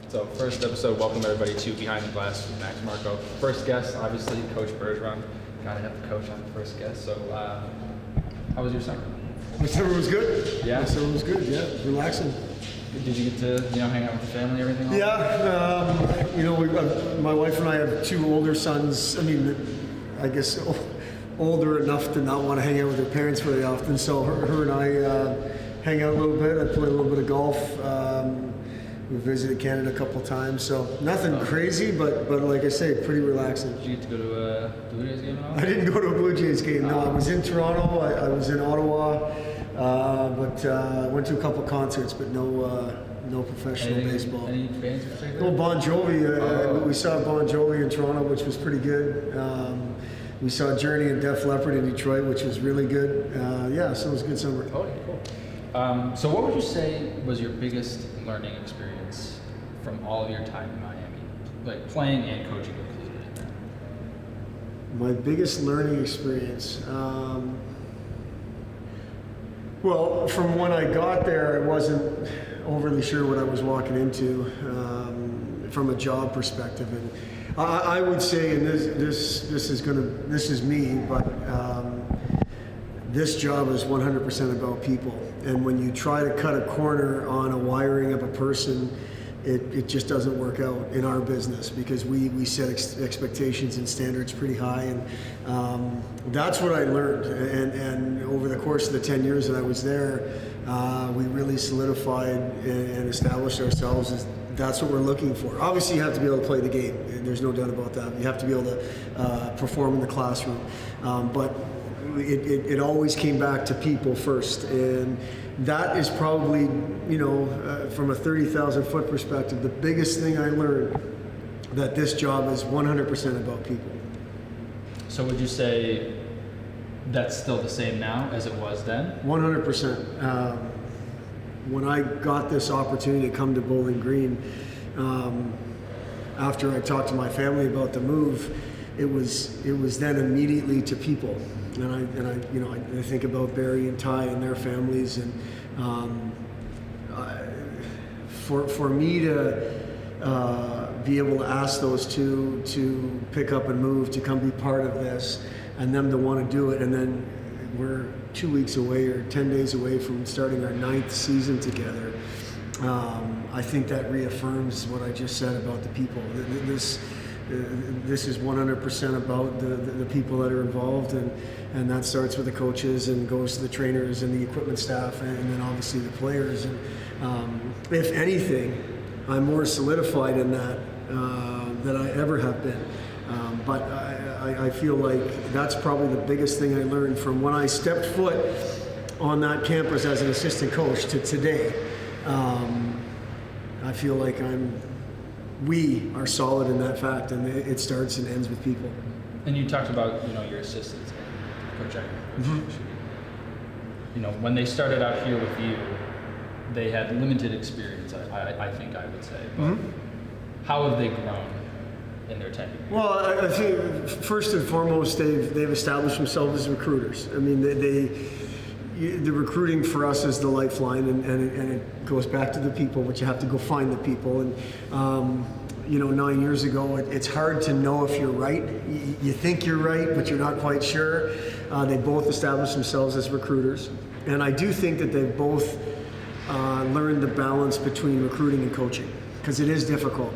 So first episode, welcome everybody to Behind the Glass with Max Marko. First guest, obviously, Coach Bergeron. Gotta have the coach on the first guest. So how was your summer? My summer was good. Yeah? My summer was good, yeah. Relaxing. Did you get to hang out with the family, everything? Yeah, my wife and I have two older sons. I mean, I guess older enough to not want to hang out with their parents very often. So her and I hang out a little bit. I play a little bit of golf. We visited Canada a couple times, so nothing crazy, but like I say, pretty relaxing. Did you get to go to a Blue Jays game at all? I didn't go to a Blue Jays game. No, I was in Toronto. I was in Ottawa, but went to a couple concerts, but no professional baseball. Any bands in particular? Well, Bon Jovi. We saw Bon Jovi in Toronto, which was pretty good. We saw Journey and Def Leppard in Detroit, which was really good. So it was a good summer. Totally, cool. So what would you say was your biggest learning experience from all of your time in Miami? Like playing and coaching included in that. My biggest learning experience? Well, from when I got there, I wasn't overly sure what I was walking into from a job perspective. And I would say, and this is me, but this job is 100% about people. And when you try to cut a corner on a wiring of a person, it just doesn't work out in our business because we set expectations and standards pretty high. And that's what I learned. And over the course of the 10 years that I was there, we really solidified and established ourselves as that's what we're looking for. Obviously, you have to be able to play the game. There's no doubt about that. You have to be able to perform in the classroom. But it always came back to people first, and that is probably, from a 30,000 foot perspective, the biggest thing I learned, that this job is 100% about people. So would you say that's still the same now as it was then? 100%. When I got this opportunity to come to Bowling Green, after I talked to my family about the move, it was then immediately to people. And I think about Barry and Ty and their families, and for me to be able to ask those two to pick up and move to come be part of this, and them to want to do it, and then we're 2 weeks away or 10 days away from starting our 9th season together. I think that reaffirms what I just said about the people. This is 100% about the people that are involved, and that starts with the coaches and goes to the trainers and the equipment staff, and then obviously the players. And if anything, I'm more solidified in that than I ever have been. But I feel like that's probably the biggest thing I learned from when I stepped foot on that campus as an assistant coach to today. I feel like we are solid in that fact, and it starts and ends with people. And you talked about your assistants, Coach when they started out here with you, they had limited experience. I think I would say, but how have they grown in their tenure? Well, I think first and foremost, they've established themselves as recruiters. I mean, the recruiting for us is the lifeline, and it goes back to the people, but you have to go find the people. And 9 years ago, it's hard to know if you're right. You think you're right, but you're not quite sure. They both established themselves as recruiters, and I do think that they've both learned the balance between recruiting and coaching, because it is difficult.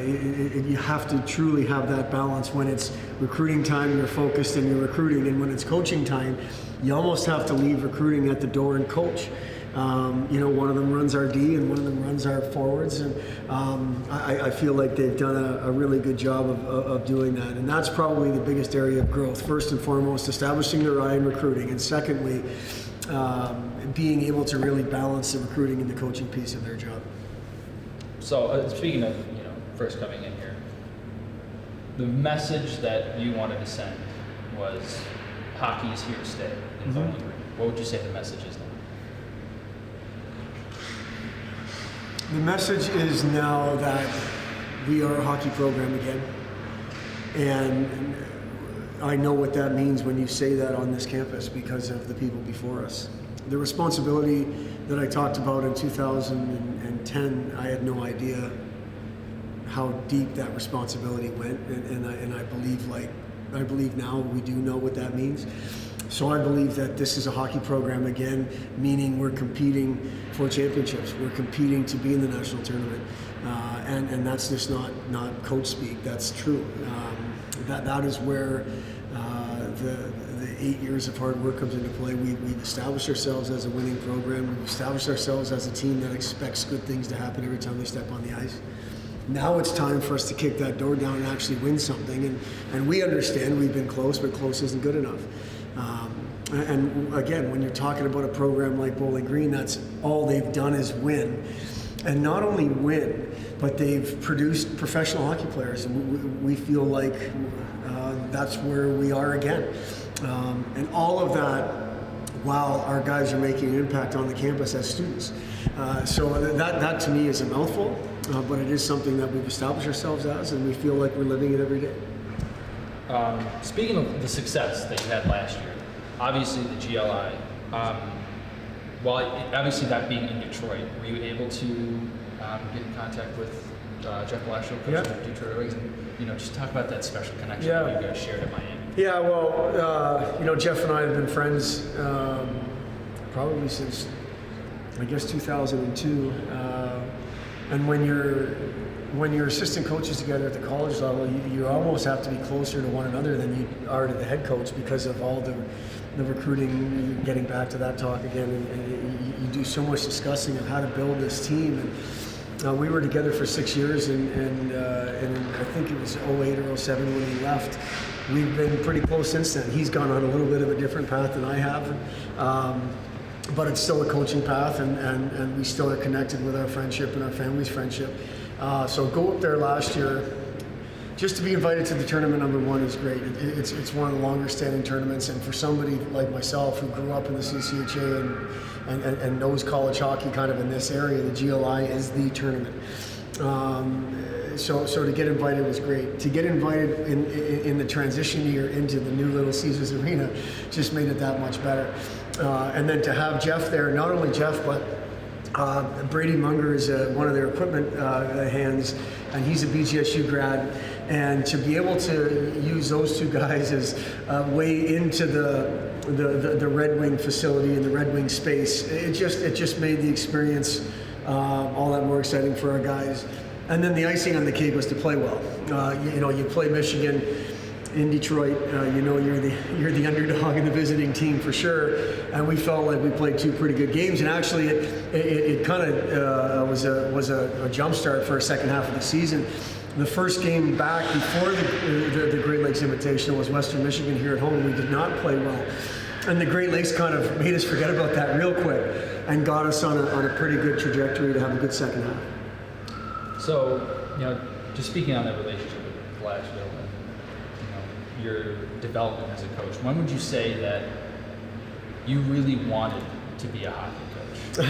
You have to truly have that balance. When it's recruiting time, you're focused and you're recruiting, and when it's coaching time, you almost have to leave recruiting at the door and coach. One of them runs our D and one of them runs our forwards, and I feel like they've done a really good job of doing that. And that's probably the biggest area of growth. First and foremost, establishing their eye in recruiting, and secondly, being able to really balance the recruiting and the coaching piece of their job. So speaking of first coming in here, the message that you wanted to send was hockey is here to stay in Bowling Green. What would you say the message is now? The message is now that we are a hockey program again, and I know what that means when you say that on this campus because of the people before us. The responsibility that I talked about in 2010, I had no idea how deep that responsibility went, and I believe now we do know what that means. So I believe that this is a hockey program again, meaning we're competing for championships. We're competing to be in the national tournament, and that's just not coach speak. That's true. That is where the 8 years of hard work comes into play. We've established ourselves as a winning program. We've established ourselves as a team that expects good things to happen every time they step on the ice. Now it's time for us to kick that door down and actually win something. And we understand we've been close, but close isn't good enough. And again, when you're talking about a program like Bowling Green, that's all they've done is win. And not only win, but they've produced professional hockey players. And we feel like that's where we are again. And all of that while our guys are making an impact on the campus as students. So that to me is a mouthful, but it is something that we've established ourselves as, and we feel like we're living it every day. Speaking of the success that you had last year, obviously the GLI, obviously that being in Detroit, were you able to get in contact with Jeff Blashill, coach of Detroit Red Wings, and just talk about that special connection that you guys shared at Miami? Yeah, well, Jeff and I have been friends probably since, I guess, 2002. And when you're assistant coaches together at the college level, you almost have to be closer to one another than you are to the head coach because of all the recruiting. Getting back to that talk again, and you do so much discussing of how to build this team. And we were together for 6 years, and I think it was 08 or 07 when he left. We've been pretty close since then. He's gone on a little bit of a different path than I have. But it's still a coaching path, and we still are connected with our friendship and our family's friendship. So go up there last year. Just to be invited to the tournament, number one, is great. It's one of the longer standing tournaments, and for somebody like myself who grew up in the CCHA and knows college hockey kind of in this area, the GLI is the tournament. So to get invited was great. To get invited in the transition year into the new Little Caesars Arena just made it that much better. And then to have Jeff there, not only Jeff, but Brady Munger is one of their equipment hands, and he's a BGSU grad. And to be able to use those two guys as way into the Red Wing facility and the Red Wing space, it just made the experience all that more exciting for our guys. And then the icing on the cake was to play well. You play Michigan in Detroit. You're the underdog in the visiting team for sure. And we felt like we played two pretty good games. And actually, it kind of was a jump start for a second half of the season. The first game back before the Great Lakes Invitational was Western Michigan here at home. We did not play well. And the Great Lakes kind of made us forget about that real quick and got us on a pretty good trajectory to have a good second half. So, just speaking on that relationship with Blashill and, your development as a coach, when would you say that you really wanted to be a hockey coach?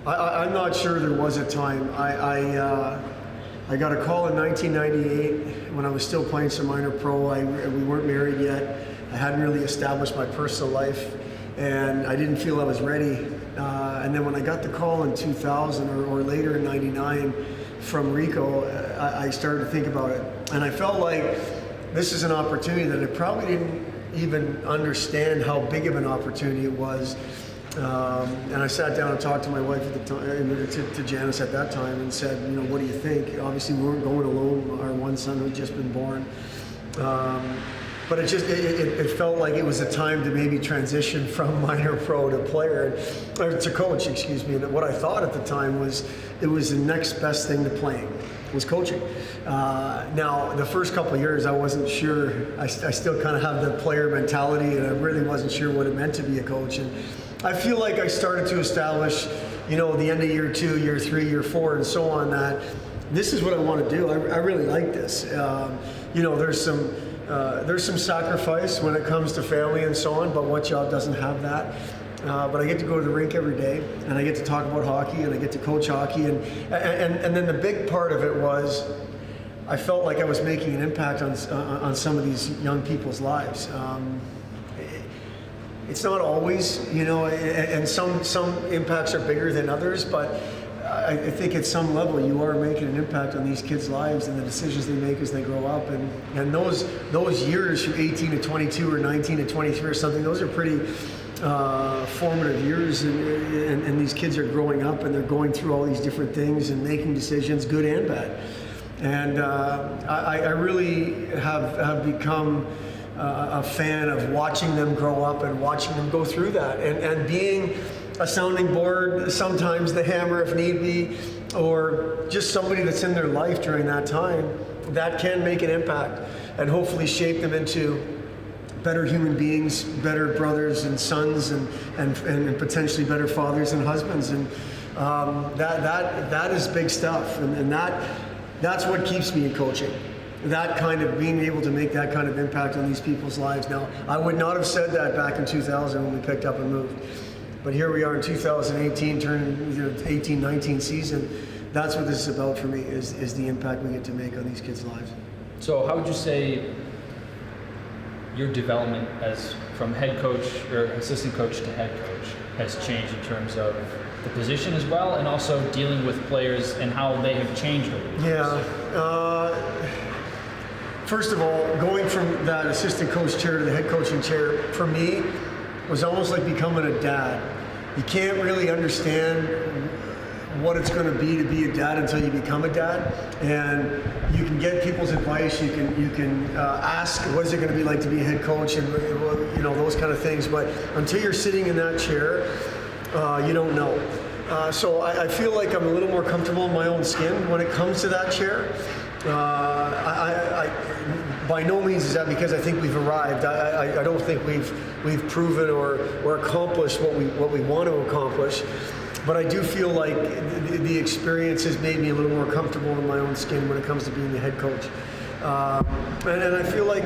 I'm not sure there was a time. I got a call in 1998 when I was still playing some minor pro. We weren't married yet. I hadn't really established my personal life, and I didn't feel I was ready. And then when I got the call in 2000 or later in 99 from Rico, I started to think about it. And I felt like this is an opportunity that I probably didn't even understand how big of an opportunity it was. And I sat down and talked to my wife at the time, to Janice at that time, and said, what do you think? Obviously, we weren't going alone. Our one son had just been born. But it felt like it was a time to maybe transition from minor pro to player, or to coach, excuse me. And what I thought at the time was it was the next best thing to playing, was coaching. Now, the first couple of years, I wasn't sure. I still kind of have the player mentality, and I really wasn't sure what it meant to be a coach. And I feel like I started to establish, the end of year 2, year 3, year 4, and so on, that this is what I want to do. I really like this. There's some sacrifice when it comes to family and so on, but what job doesn't have that? But I get to go to the rink every day, and I get to talk about hockey, and I get to coach hockey, and then the big part of it was I felt like I was making an impact on some of these young people's lives. It's not always, and some impacts are bigger than others, but I think at some level you are making an impact on these kids' lives and the decisions they make as they grow up. And those years from 18 to 22 or 19 to 23 or something, those are pretty formative years. And these kids are growing up and they're going through all these different things and making decisions, good and bad. And I really have become a fan of watching them grow up and watching them go through that and being a sounding board, sometimes the hammer if need be, or just somebody that's in their life during that time that can make an impact and hopefully shape them into better human beings, better brothers and sons, and potentially better fathers and husbands. And that is big stuff, and that's what keeps me in coaching. That kind of being able to make that kind of impact on these people's lives. Now, I would not have said that back in 2000 when we picked up and moved. But here we are in 2018, turning 18-19 season. That's what this is about for me, is the impact we get to make on these kids' lives. So how would you say your development as from head coach or assistant coach to head coach has changed in terms of the position as well, and also dealing with players and how they have changed over the years? Yeah. First of all, going from that assistant coach chair to the head coaching chair, for me, was almost like becoming a dad. You can't really understand what it's going to be a dad until you become a dad, and you can get people's advice. You can ask, what is it going to be like to be a head coach, and those kind of things. But until you're sitting in that chair, you don't know. So I feel like I'm a little more comfortable in my own skin when it comes to that chair. By no means is that because I think we've arrived. I don't think we've proven or accomplished what we want to accomplish. But I do feel like the experience has made me a little more comfortable in my own skin when it comes to being the head coach. And I feel like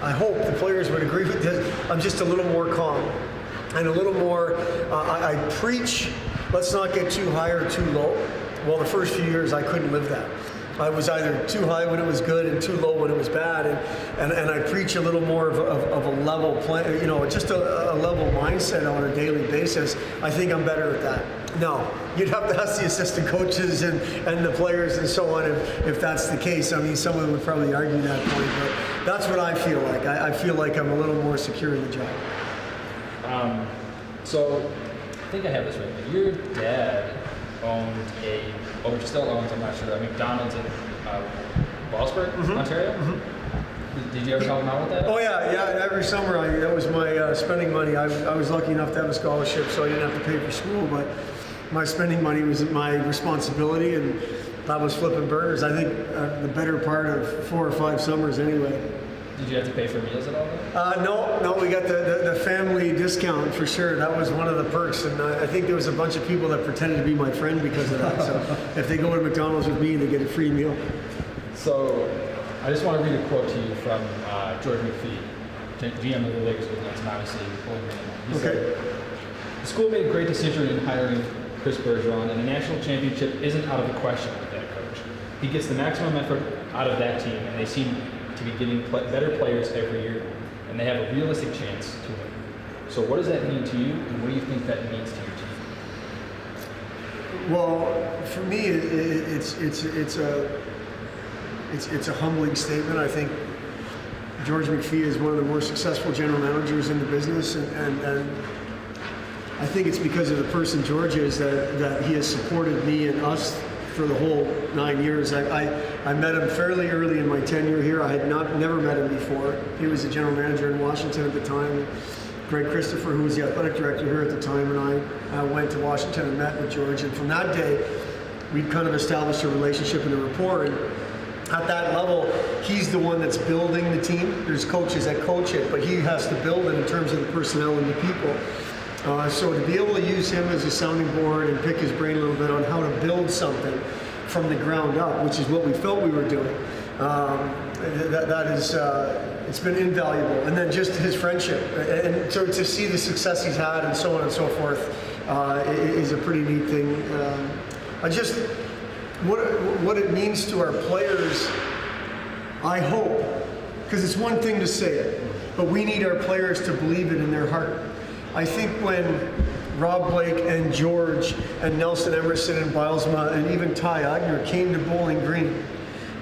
I hope the players would agree with this. I'm just a little more calm and a little more. I preach, let's not get too high or too low. Well, the first few years I couldn't live that. I was either too high when it was good and too low when it was bad, and I preach a little more of a level play, just a level mindset on a daily basis. I think I'm better at that. No, you'd have to ask the assistant coaches and the players and so on if that's the case. I mean, someone would probably argue that point, but that's what I feel like. I feel like I'm a little more secure in the job. So I think I have this right. Your dad owned or still owns, I'm not sure, a McDonald's in Wellsburg, Ontario? Mm-hmm. Did you ever help him out with that? Oh yeah. Every summer, that was my spending money. I was lucky enough to have a scholarship, so I didn't have to pay for school, but my spending money was my responsibility, and that was flipping burgers. I think the better part of 4 or 5 summers anyway. Did you have to pay for meals at all? No, we got the family discount for sure. That was one of the perks, and I think there was a bunch of people that pretended to be my friend because of that. So if they go to McDonald's with me, they get a free meal. So I just want to read a quote to you from George McPhee, GM of the Lakers, with obviously he said, "The school made a great decision in hiring Chris Bergeron, and a national championship isn't out of the question with that coach. He gets the maximum effort out of that team, and they seem to be getting better players every year, and they have a realistic chance to win. So what does that mean to you, and what do you think that means to your team?" Well, for me, it's a humbling statement. I think George McPhee is one of the more successful general managers in the business, and I think it's because of the person George is that he has supported me and us for the whole 9 years. I met him fairly early in my tenure here. I had never met him before. He was the general manager in Washington at the time. Greg Christopher, who was the athletic director here at the time, and I went to Washington and met with George. And from that day, we'd kind of established a relationship and a rapport. And at that level, he's the one that's building the team. There's coaches that coach it, but he has to build it in terms of the personnel and the people. So to be able to use him as a sounding board and pick his brain a little bit on how to build something from the ground up, which is what we felt we were doing, that is, it's been invaluable. And then just his friendship, and to see the success he's had and so on and so forth is a pretty neat thing. What it means to our players, I hope, because it's one thing to say it, but we need our players to believe it in their heart. I think when Rob Blake and George and Nelson Emerson and Bilesma and even Ty Agner came to Bowling Green.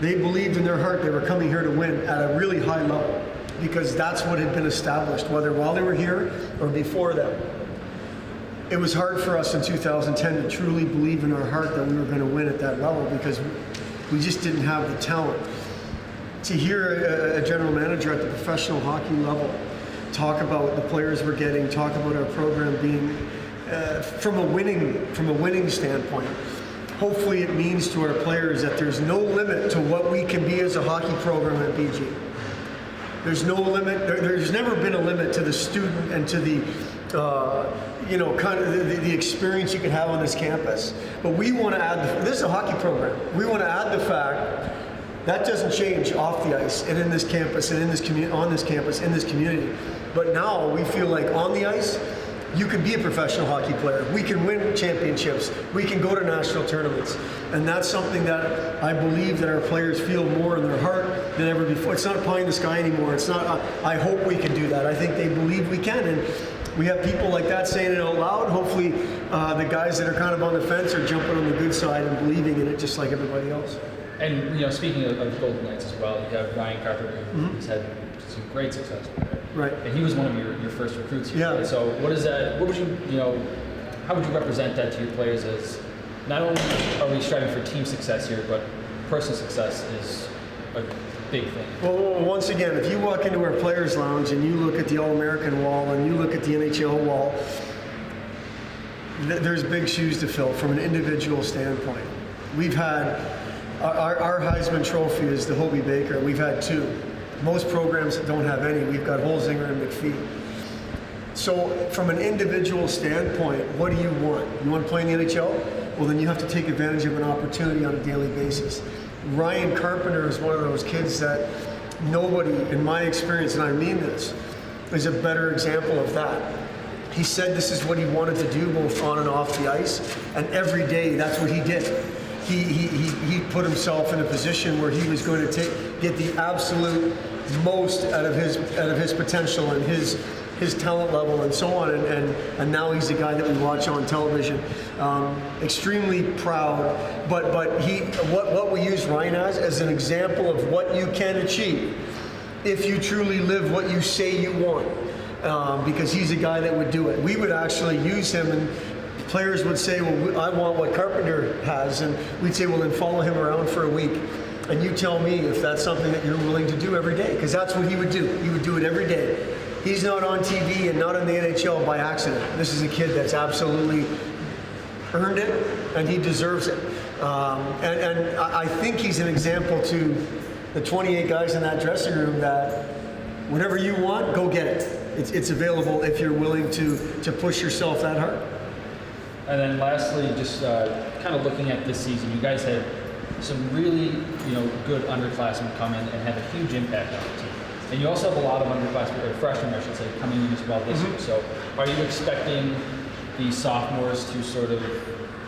They believed in their heart they were coming here to win at a really high level because that's what had been established, whether while they were here or before them. It was hard for us in 2010 to truly believe in our heart that we were going to win at that level because we just didn't have the talent. To hear a general manager at the professional hockey level talk about the players we're getting, talk about our program being from a winning standpoint. Hopefully it means to our players that there's no limit to what we can be as a hockey program at BG. There's no limit. There's never been a limit to the student and to the kind of the experience you can have on this campus. But we want to add, this is a hockey program. We want to add the fact that doesn't change off the ice and in this campus and in this on this campus, in this community. But now we feel like on the ice, you can be a professional hockey player. We can win championships. We can go to national tournaments. And that's something that I believe that our players feel more in their heart than ever before. It's not pie in the sky anymore. It's not, I hope we can do that. I think they believe we can. And we have people like that saying it out loud. Hopefully the guys that are kind of on the fence are jumping on the good side and believing in it just like everybody else. And, speaking of Golden Knights as well, you have Ryan Carpenter, who's had some great success with it. Right. And he was one of your first recruits here. Yeah. Right? So what is that, what would you, how would you represent that to your players as not only are we striving for team success here, but personal success is a big thing? Well, once again, if you walk into our players' lounge and you look at the All-American wall and you look at the NHL wall, there's big shoes to fill from an individual standpoint. We've had, our Heisman Trophy is the Hobie Baker. We've had 2. Most programs don't have any. We've got Holzinger and McPhee. So from an individual standpoint, what do you want? You want to play in the NHL? Well, then you have to take advantage of an opportunity on a daily basis. Ryan Carpenter is one of those kids that nobody, in my experience, and I mean this, is a better example of that. He said this is what he wanted to do both on and off the ice, and every day that's what he did. He put himself in a position where he was going to get the absolute most out of his potential and his talent level and so on, and now he's the guy that we watch on television. Extremely proud, but what we use Ryan as an example of what you can achieve if you truly live what you say you want, because he's a guy that would do it. We would actually use him, and players would say, well, I want what Carpenter has, and we'd say, well, then follow him around for a week. And you tell me if that's something that you're willing to do every day, because that's what he would do. He would do it every day. He's not on TV and not in the NHL by accident. This is a kid that's absolutely earned it, and he deserves it. And I think he's an example to the 28 guys in that dressing room that whatever you want, go get it. It's available if you're willing to push yourself that hard. And then lastly, just kind of looking at this season, you guys had some really, good underclassmen come in and have a huge impact on the team. And you also have a lot of underclassmen, or freshmen, I should say, coming in as well this year. So are you expecting the sophomores to sort of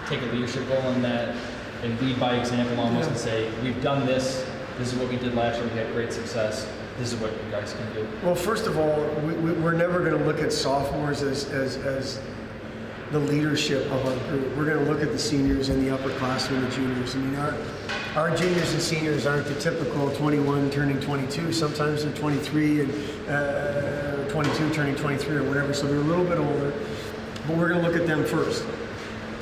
take a leadership role in that and lead by example almost and say, we've done this is what we did last year, we had great success, this is what you guys can do? Well, first of all, we're never going to look at sophomores as the leadership of our group. We're going to look at the seniors and the upperclassmen, the juniors. I mean, our juniors and seniors aren't the typical 21 turning 22. Sometimes they're 23 and 22 turning 23 or whatever, so they're a little bit older. But we're going to look at them first.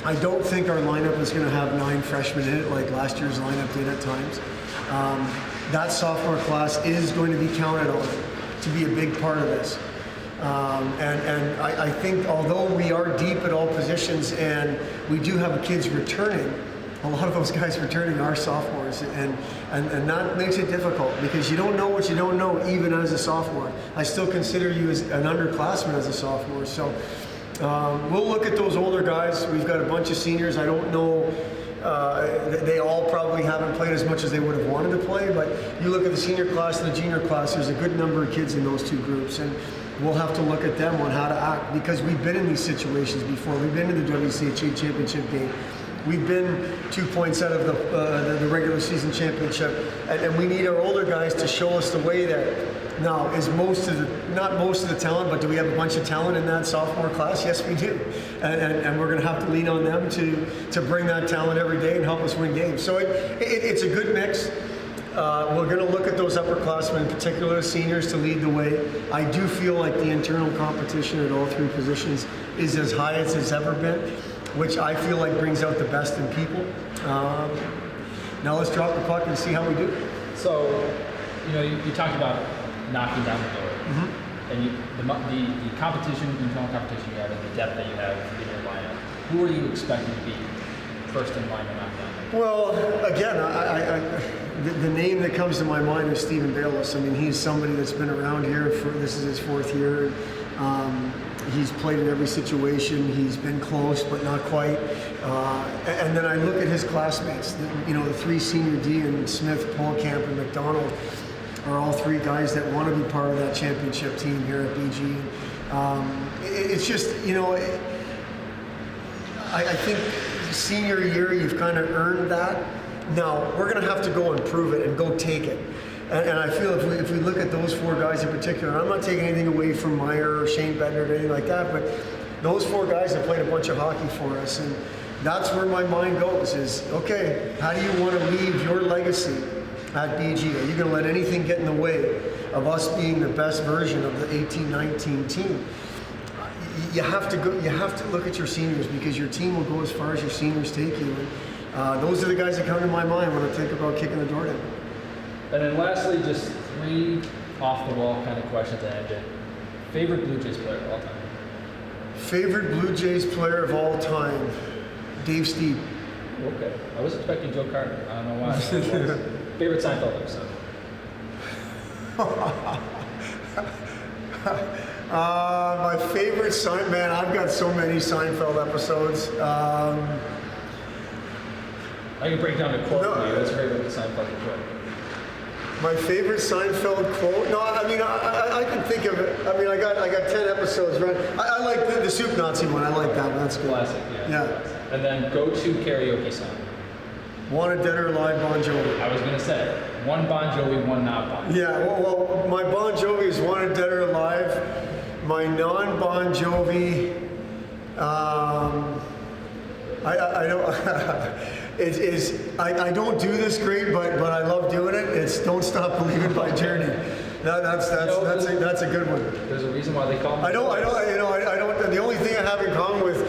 I don't think our lineup is going to have 9 freshmen in it like last year's lineup did at times. That sophomore class is going to be counted on to be a big part of this. And I think although we are deep at all positions and we do have kids returning, a lot of those guys returning are sophomores, and that makes it difficult because you don't know what you don't know even as a sophomore. I still consider you as an underclassman as a sophomore. So we'll look at those older guys. We've got a bunch of seniors. I don't know. They all probably haven't played as much as they would have wanted to play, but you look at the senior class and the junior class, there's a good number of kids in those 2 groups, and we'll have to look at them on how to act because we've been in these situations before. We've been in the WCHA championship game. We've been 2 points out of the regular season championship, and we need our older guys to show us the way there. Now, is not most of the talent, but do we have a bunch of talent in that sophomore class? Yes, we do, and we're going to have to lean on them to bring that talent every day and help us win games. So it's a good mix. We're going to look at those upperclassmen, in particular seniors, to lead the way. I do feel like the internal competition at all three positions is as high as it's ever been, which I feel like brings out the best in people. Now let's drop the puck and see how we do. So, you talked about knocking down the door, and the competition, internal competition you have, and the depth that you have in your lineup. Who are you expecting to be first in line to knock down? Well, again, the name that comes to my mind is Stephen Bayless. I mean, he's somebody that's been around here this is his 4th year. He's played in every situation. He's been close, but not quite. And then I look at his classmates. The 3 senior D and Smith, Polkamp, and McDonald are all 3 guys that want to be part of that championship team here at BG. It's just, I think senior year, you've kind of earned that. Now, we're going to have to go and prove it and go take it. And I feel if we look at those 4 guys in particular, I'm not taking anything away from Meyer or Shane Bednar or anything like that, but those 4 guys have played a bunch of hockey for us. And that's where my mind goes is, okay, how do you want to leave your legacy at BG? Are you going to let anything get in the way of us being the best version of the 18-19 team? You have to look at your seniors, because your team will go as far as your seniors take you. And those are the guys that come to my mind when I think about kicking the door down. And then lastly, just 3 off-the-wall kind of questions to end it. Favorite Blue Jays player of all time? Favorite Blue Jays player of all time? Dave Steed. Okay. I was expecting Joe Carter. I don't know why. Favorite Seinfeld episode? My favorite man, I've got so many Seinfeld episodes. I can break down the quote for you. What's your favorite Seinfeld quote? My favorite Seinfeld quote? No, I mean, I can think of it. I mean, I got 10 episodes, right? I like the Soup Nazi one. I like that one. That's good. Classic, yeah. And then go-to karaoke song. Wanted Dead or Alive, Bon Jovi. I was going to say, one Bon Jovi, one not Bon Jovi. Yeah, well, my Bon Jovi is Wanted Dead or Alive. My non-Bon Jovi, I don't. I don't do this great, but I love doing it. It's "Don't Stop Believing" by Journey. That's a good one. There's a reason why they call me. I don't. The only thing I have in common with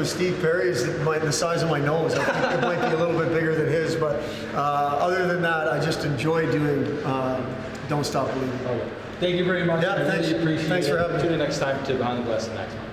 Steve Perry is the size of my nose. I think it might be a little bit bigger than his, but other than that, I just enjoy doing "Don't Stop Believing." Okay. Thank you very much. Yeah, I really appreciate thanks it. for having me. Tune in next time to Behind the Glass and Max Marko.